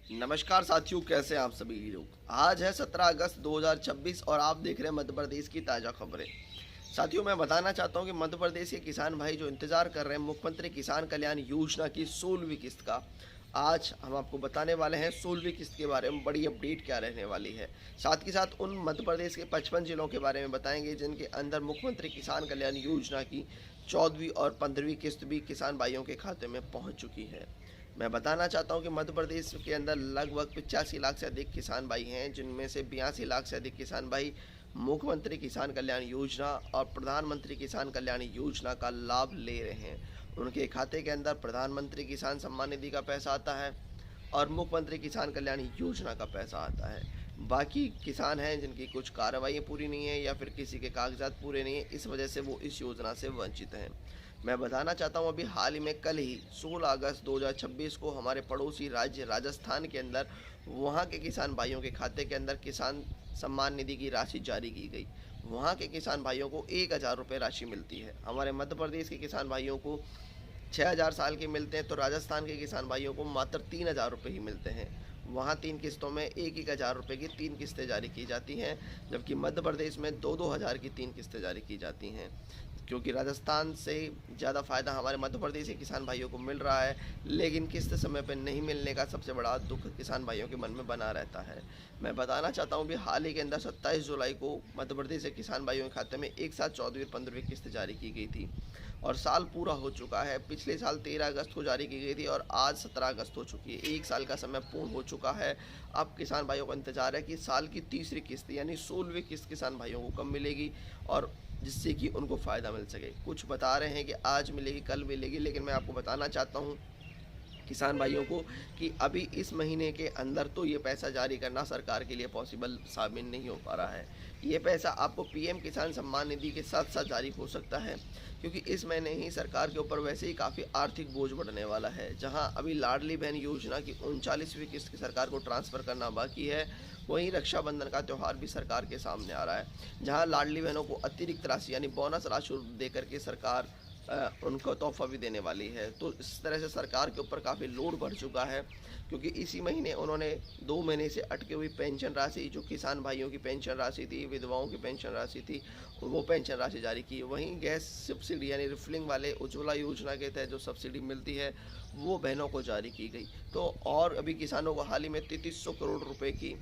नमस्कार साथियों, कैसे हैं आप सभी लोग। आज है 17 अगस्त 2026 और आप देख रहे हैं मध्य प्रदेश की ताज़ा खबरें। साथियों, मैं बताना चाहता हूं कि मध्य प्रदेश के किसान भाई जो इंतजार कर रहे हैं मुख्यमंत्री किसान कल्याण योजना की 16वीं किस्त का, आज हम आपको बताने वाले हैं 16वीं किस्त के बारे में बड़ी अपडेट क्या रहने वाली है। साथ ही साथ उन मध्य प्रदेश के 55 जिलों के बारे में बताएंगे जिनके अंदर मुख्यमंत्री किसान कल्याण योजना की 14वीं और 15वीं किस्त भी किसान भाइयों के खाते में पहुँच चुकी है। मैं बताना चाहता हूं कि मध्य प्रदेश के अंदर लगभग 85 लाख से अधिक किसान भाई हैं, जिनमें से 82 लाख से अधिक किसान भाई मुख्यमंत्री किसान कल्याण योजना और प्रधानमंत्री किसान कल्याण योजना का लाभ ले रहे हैं। उनके खाते के अंदर प्रधानमंत्री किसान सम्मान निधि का पैसा आता है और मुख्यमंत्री किसान कल्याण योजना का पैसा आता है। बाकी किसान हैं जिनकी कुछ कार्रवाई पूरी नहीं है या फिर किसी के कागजात पूरे नहीं है, इस वजह से वो इस योजना से वंचित हैं। मैं बताना चाहता हूं, अभी हाल ही में कल ही 16 अगस्त 2026 को हमारे पड़ोसी राज्य राजस्थान के अंदर वहां के किसान भाइयों के खाते के अंदर किसान सम्मान निधि की राशि जारी की गई। वहां के किसान भाइयों को 1000 रुपये राशि मिलती है। हमारे मध्य प्रदेश के किसान भाइयों को 6000 साल के मिलते हैं, तो राजस्थान के किसान भाइयों को मात्र 3000 रुपये ही मिलते हैं। वहाँ 3 किस्तों में 1000 रुपये की 3 किस्तें जारी की जाती हैं, जबकि मध्य प्रदेश में 2 हज़ार की 3 किस्तें जारी की जाती हैं। क्योंकि राजस्थान से ज़्यादा फ़ायदा हमारे मध्य प्रदेश के किसान भाइयों को मिल रहा है, लेकिन किस्त समय पर नहीं मिलने का सबसे बड़ा दुख किसान भाइयों के मन में बना रहता है। मैं बताना चाहता हूँ कि हाल ही के अंदर 27 जुलाई को मध्य प्रदेश के किसान भाइयों के खाते में एक साथ 14वीं और 15वीं किस्त जारी की गई थी और साल पूरा हो चुका है। पिछले साल 13 अगस्त को जारी की गई थी और आज 17 अगस्त हो चुकी है। एक साल का समय पूर्ण हो चुका है। अब किसान भाइयों का इंतजार है कि साल की तीसरी किस्त यानी 16वीं किस्त किसान भाइयों को कब मिलेगी और जिससे कि उनको फ़ायदा मिल सके। कुछ बता रहे हैं कि आज मिलेगी, कल मिलेगी, लेकिन मैं आपको बताना चाहता हूँ किसान भाइयों को कि अभी इस महीने के अंदर तो ये पैसा जारी करना सरकार के लिए पॉसिबल साबित नहीं हो पा रहा है। ये पैसा आपको पीएम किसान सम्मान निधि के साथ साथ जारी हो सकता है, क्योंकि इस महीने ही सरकार के ऊपर वैसे ही काफ़ी आर्थिक बोझ बढ़ने वाला है। जहां अभी लाडली बहन योजना की 39वीं किस्त की सरकार को ट्रांसफ़र करना बाकी है, वहीं रक्षाबंधन का त्यौहार भी सरकार के सामने आ रहा है, जहां लाडली बहनों को अतिरिक्त राशि यानी बोनस राशि देकर के सरकार उनको तोहफा भी देने वाली है। तो इस तरह से सरकार के ऊपर काफ़ी लोड बढ़ चुका है, क्योंकि इसी महीने उन्होंने 2 महीने से अटके हुई पेंशन राशि, जो किसान भाइयों की पेंशन राशि थी, विधवाओं की पेंशन राशि थी, वो पेंशन राशि जारी की। वहीं गैस सब्सिडी यानी रिफिलिंग वाले उज्ज्वला योजना के तहत जो सब्सिडी मिलती है वो बहनों को जारी की गई। तो और अभी किसानों को हाल ही में 3300 करोड़ रुपए की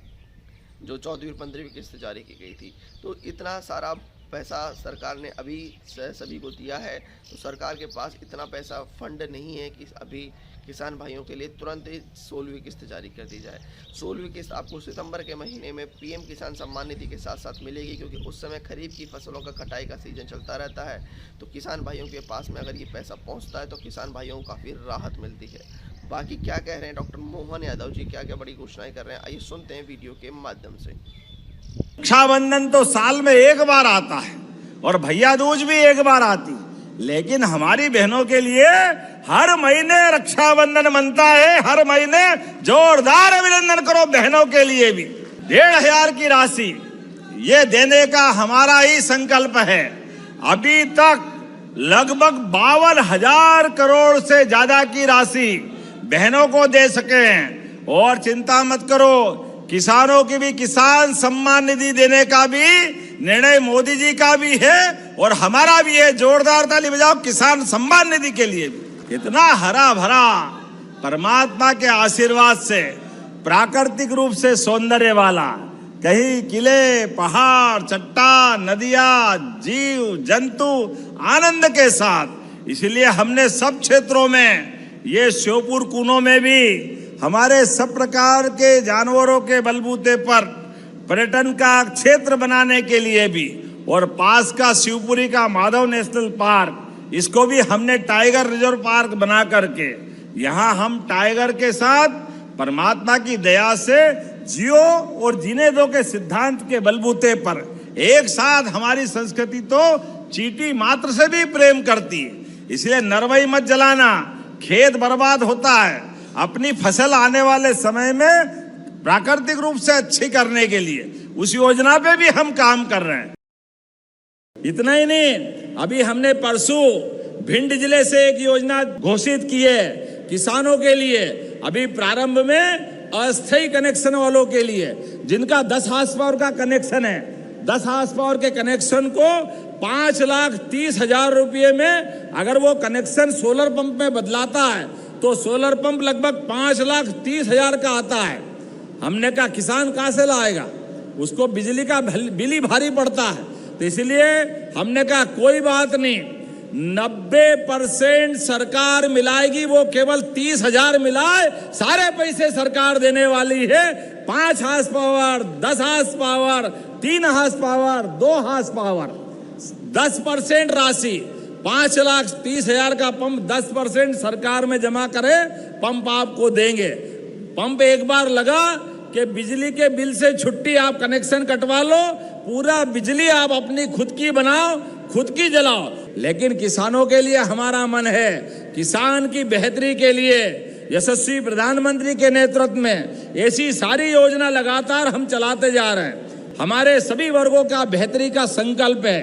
जो 14वीं और 15वीं किस्त जारी की गई थी। तो इतना सारा पैसा सरकार ने अभी सभी को दिया है, तो सरकार के पास इतना पैसा फंड नहीं है कि अभी किसान भाइयों के लिए तुरंत ही 16वीं किस्त जारी कर दी जाए। 16वीं किस्त आपको सितंबर के महीने में पीएम किसान सम्मान निधि के साथ साथ मिलेगी, क्योंकि उस समय खरीफ की फसलों का कटाई का सीजन चलता रहता है। तो किसान भाइयों के पास में अगर ये पैसा पहुंचता है तो किसान भाइयों को काफ़ी राहत मिलती है। बाकी क्या कह रहे हैं डॉक्टर मोहन यादव जी, क्या क्या बड़ी घोषणाएं कर रहे हैं, आइए सुनते हैं वीडियो के माध्यम से। रक्षाबंधन तो साल में एक बार आता है और भैया दूज भी एक बार आती, लेकिन हमारी बहनों के लिए हर महीने रक्षाबंधन मनता है। हर महीने जोरदार अभिनंदन करो बहनों के लिए भी। 1500 की राशि ये देने का हमारा ही संकल्प है। अभी तक लगभग 52,000 करोड़ से ज्यादा की राशि बहनों को दे सके हैं। और चिंता मत करो, किसानों की भी किसान सम्मान निधि देने का भी निर्णय मोदी जी का भी है और हमारा भी है। जोरदार ताली बजाओ किसान सम्मान निधि के लिए भी। इतना हरा भरा परमात्मा के आशीर्वाद से, प्राकृतिक रूप से सौंदर्य वाला, कहीं किले, पहाड़, चट्टान, नदियां, जीव जंतु आनंद के साथ। इसलिए हमने सब क्षेत्रों में, ये श्योपुर कूनों में भी हमारे सब प्रकार के जानवरों के बलबूते पर पर्यटन का क्षेत्र बनाने के लिए भी, और पास का शिवपुरी का माधव नेशनल पार्क, इसको भी हमने टाइगर रिजर्व पार्क बना करके यहाँ हम टाइगर के साथ परमात्मा की दया से जियो और जीने दो के सिद्धांत के बलबूते पर एक साथ। हमारी संस्कृति तो चींटी मात्र से भी प्रेम करती है, इसलिए नरवई मत जलाना, खेत बर्बाद होता है। अपनी फसल आने वाले समय में प्राकृतिक रूप से अच्छी करने के लिए उस योजना पे भी हम काम कर रहे हैं। इतना ही नहीं, अभी हमने परसों भिंड जिले से एक योजना घोषित की है किसानों के लिए। अभी प्रारंभ में अस्थायी कनेक्शन वालों के लिए, जिनका 10 हार्स पावर का कनेक्शन है, 10 हार्स पावर के कनेक्शन को 5,30,000 रुपये में अगर वो कनेक्शन सोलर पंप में बदलाता है तो सोलर पंप लगभग 5,30,000 का आता है। हमने कहा किसान कहाँ से लाएगा, उसको बिजली का बिल ही भारी पड़ता है। तो इसलिए हमने कहा कोई बात नहीं, 90% सरकार मिलाएगी, वो केवल 30,000 मिलाए, सारे पैसे सरकार देने वाली है। 5 horse power, 10 horse power, 3 horse power, 2 horse power, 10% राशि, 5,30,000 का पंप 10% सरकार में जमा करे, पंप आपको देंगे। पंप एक बार लगा कि बिजली के बिल से छुट्टी, आप कनेक्शन कटवा लो, पूरा बिजली आप अपनी खुद की बनाओ, खुद की जलाओ। लेकिन किसानों के लिए हमारा मन है, किसान की बेहतरी के लिए यशस्वी प्रधानमंत्री के नेतृत्व में ऐसी सारी योजना लगातार हम चलाते जा रहे हैं। हमारे सभी वर्गों का बेहतरी का संकल्प है।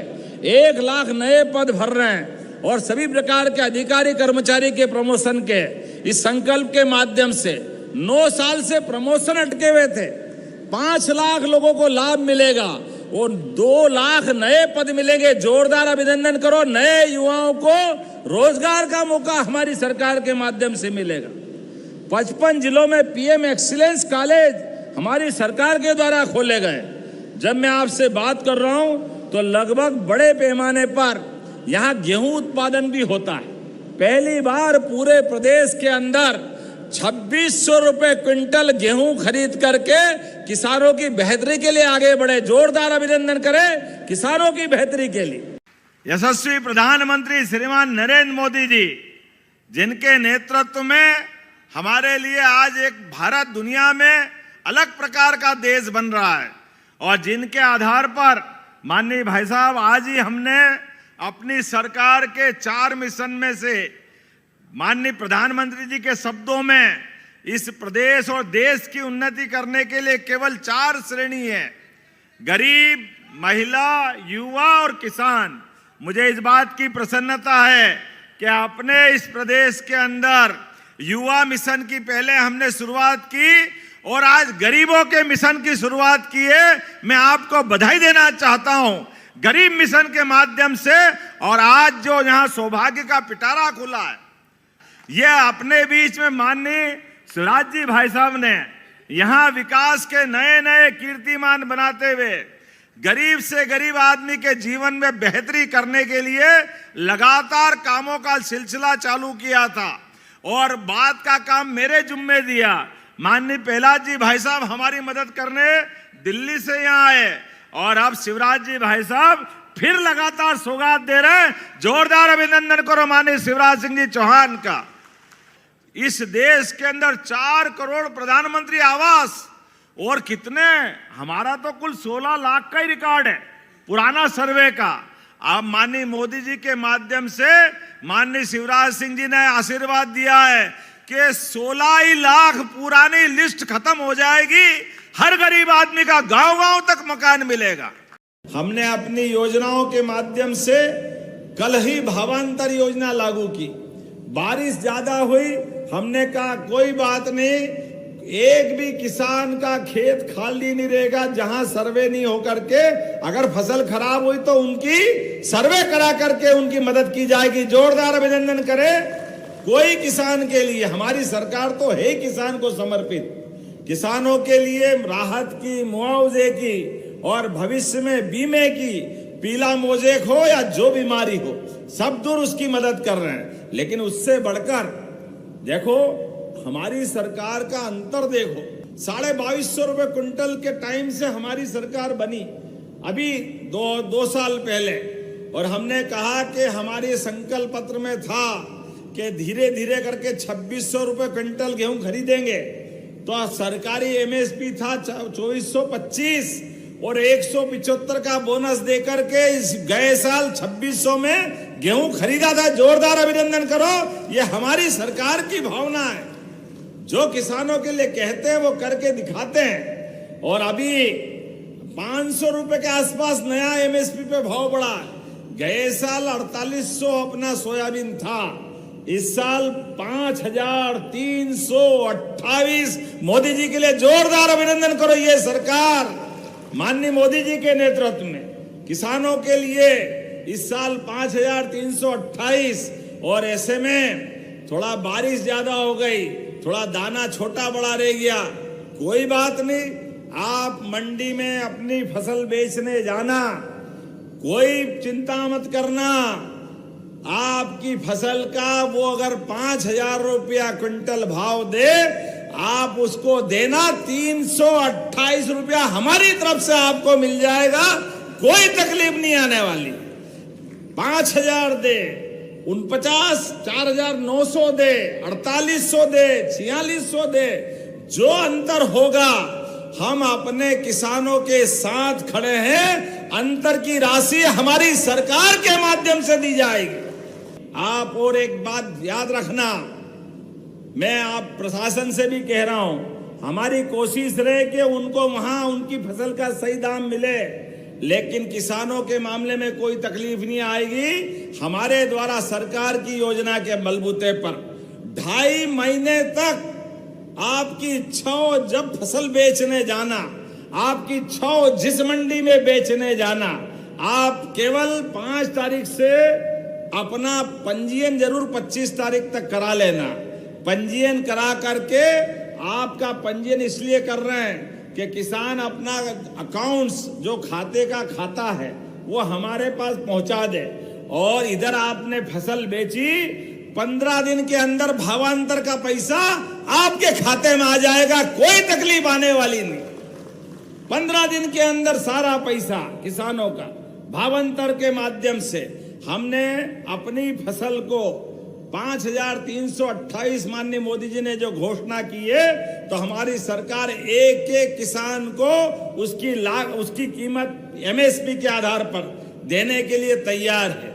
1 लाख नए पद भर रहे हैं और सभी प्रकार के अधिकारी कर्मचारी के प्रमोशन के इस संकल्प के माध्यम से 9 साल से प्रमोशन अटके हुए थे, 5 लाख लोगों को लाभ मिलेगा और 2 लाख नए पद मिलेंगे। जोरदार अभिनंदन करो, नए युवाओं को रोजगार का मौका हमारी सरकार के माध्यम से मिलेगा। 55 जिलों में पीएम एक्सीलेंस कॉलेज हमारी सरकार के द्वारा खोले गए। जब मैं आपसे बात कर रहा हूं तो लगभग बड़े पैमाने पर यहां गेहूं उत्पादन भी होता है। पहली बार पूरे प्रदेश के अंदर 2600 रुपए क्विंटल गेहूं खरीद करके किसानों की बेहतरी के लिए आगे बढ़े। जोरदार अभिनंदन करें किसानों की बेहतरी के लिए। यशस्वी प्रधानमंत्री श्रीमान नरेंद्र मोदी जी, जिनके नेतृत्व में हमारे लिए आज एक भारत दुनिया में अलग प्रकार का देश बन रहा है और जिनके आधार पर माननीय भाई साहब आज ही हमने अपनी सरकार के 4 मिशन में से माननीय प्रधानमंत्री जी के शब्दों में इस प्रदेश और देश की उन्नति करने के लिए केवल 4 श्रेणी है, गरीब, महिला, युवा और किसान। मुझे इस बात की प्रसन्नता है कि अपने इस प्रदेश के अंदर युवा मिशन की पहले हमने शुरुआत की और आज गरीबों के मिशन की शुरुआत की है। मैं आपको बधाई देना चाहता हूं गरीब मिशन के माध्यम से। और आज जो यहां सौभाग्य का पिटारा खुला है, यह अपने बीच में माननीय शिवराज जी भाई साहब ने यहां विकास के नए नए कीर्तिमान बनाते हुए गरीब से गरीब आदमी के जीवन में बेहतरी करने के लिए लगातार कामों का सिलसिला चालू किया था और बात का काम मेरे जुम्मे दिया। माननीय प्रहलाद जी भाई साहब हमारी मदद करने दिल्ली से यहाँ आए और अब शिवराज जी भाई साहब फिर लगातार सौगात दे रहे हैं। जोरदार अभिनंदन करो माननीय शिवराज सिंह जी चौहान का। इस देश के अंदर 4 करोड़ प्रधानमंत्री आवास और कितने, हमारा तो कुल 16 लाख का ही रिकॉर्ड है पुराना सर्वे का। अब माननीय मोदी जी के माध्यम से माननीय शिवराज सिंह जी ने आशीर्वाद दिया है कि 16 ही लाख पुरानी लिस्ट खत्म हो जाएगी, हर गरीब आदमी का गांव-गांव तक मकान मिलेगा। हमने अपनी योजनाओं के माध्यम से कल ही भावांतर योजना लागू की। बारिश ज्यादा हुई, हमने कहा कोई बात नहीं, एक भी किसान का खेत खाली नहीं रहेगा जहां सर्वे नहीं होकर के, अगर फसल खराब हुई तो उनकी सर्वे करा करके उनकी मदद की जाएगी। जोरदार अभिनंदन करें कोई किसान के लिए। हमारी सरकार तो है किसान को समर्पित। किसानों के लिए राहत की, मुआवजे की और भविष्य में बीमे की, पीला मोजेक हो या जो बीमारी हो, सब दूर उसकी मदद कर रहे हैं। लेकिन उससे बढ़कर देखो हमारी सरकार का अंतर देखो, 2250 रुपए क्विंटल के टाइम से हमारी सरकार बनी अभी 2 साल पहले, और हमने कहा कि हमारे संकल्प पत्र में था कि धीरे धीरे करके 2600 रुपए क्विंटल गेहूं खरीदेंगे। तो सरकारी एमएसपी था 2425 और 175 का बोनस देकर के इस गए साल 2600 में गेहूं खरीदा था। जोरदार अभिनंदन करो, ये हमारी सरकार की भावना है। जो किसानों के लिए कहते हैं वो करके दिखाते हैं। और अभी 500 रुपए के आसपास नया एमएसपी पे भाव बढ़ा। गए साल 4800 अपना सोयाबीन था, इस साल 5,328 मोदी जी के लिए जोरदार अभिनंदन करो। ये सरकार माननीय मोदी जी के नेतृत्व में किसानों के लिए इस साल 5,328, और ऐसे में थोड़ा बारिश ज्यादा हो गई, थोड़ा दाना छोटा बड़ा रह गया, कोई बात नहीं। आप मंडी में अपनी फसल बेचने जाना, कोई चिंता मत करना। आपकी फसल का वो अगर 5,000 रुपया क्विंटल भाव दे, आप उसको देना 328 रुपया हमारी तरफ से आपको मिल जाएगा, कोई तकलीफ नहीं आने वाली। 5,000 दे, 49, 4,900 दे, 4,800 दे, 4,600 दे, जो अंतर होगा हम अपने किसानों के साथ खड़े हैं। अंतर की राशि हमारी सरकार के माध्यम से दी जाएगी। आप और एक बात याद रखना, मैं आप प्रशासन से भी कह रहा हूं, हमारी कोशिश रहे कि उनको वहां उनकी फसल का सही दाम मिले, लेकिन किसानों के मामले में कोई तकलीफ नहीं आएगी। हमारे द्वारा सरकार की योजना के बलबूते पर 2.5 महीने तक आपकी इच्छा हो जब फसल बेचने जाना, आपकी इच्छा हो जिस मंडी में बेचने जाना, आप केवल 5 तारीख से अपना पंजीयन जरूर 25 तारीख तक करा लेना। पंजीयन करा करके, आपका पंजीयन इसलिए कर रहे हैं कि किसान अपना अकाउंट्स जो खाते का खाता है वो हमारे पास पहुंचा दे, और इधर आपने फसल बेची, 15 दिन के अंदर भावांतर का पैसा आपके खाते में आ जाएगा, कोई तकलीफ आने वाली नहीं। 15 दिन के अंदर सारा पैसा किसानों का भावांतर के माध्यम से हमने अपनी फसल को 5,328 माननीय मोदी जी ने जो घोषणा की है, तो हमारी सरकार एक एक किसान को उसकी कीमत MSP के आधार पर देने के लिए तैयार है।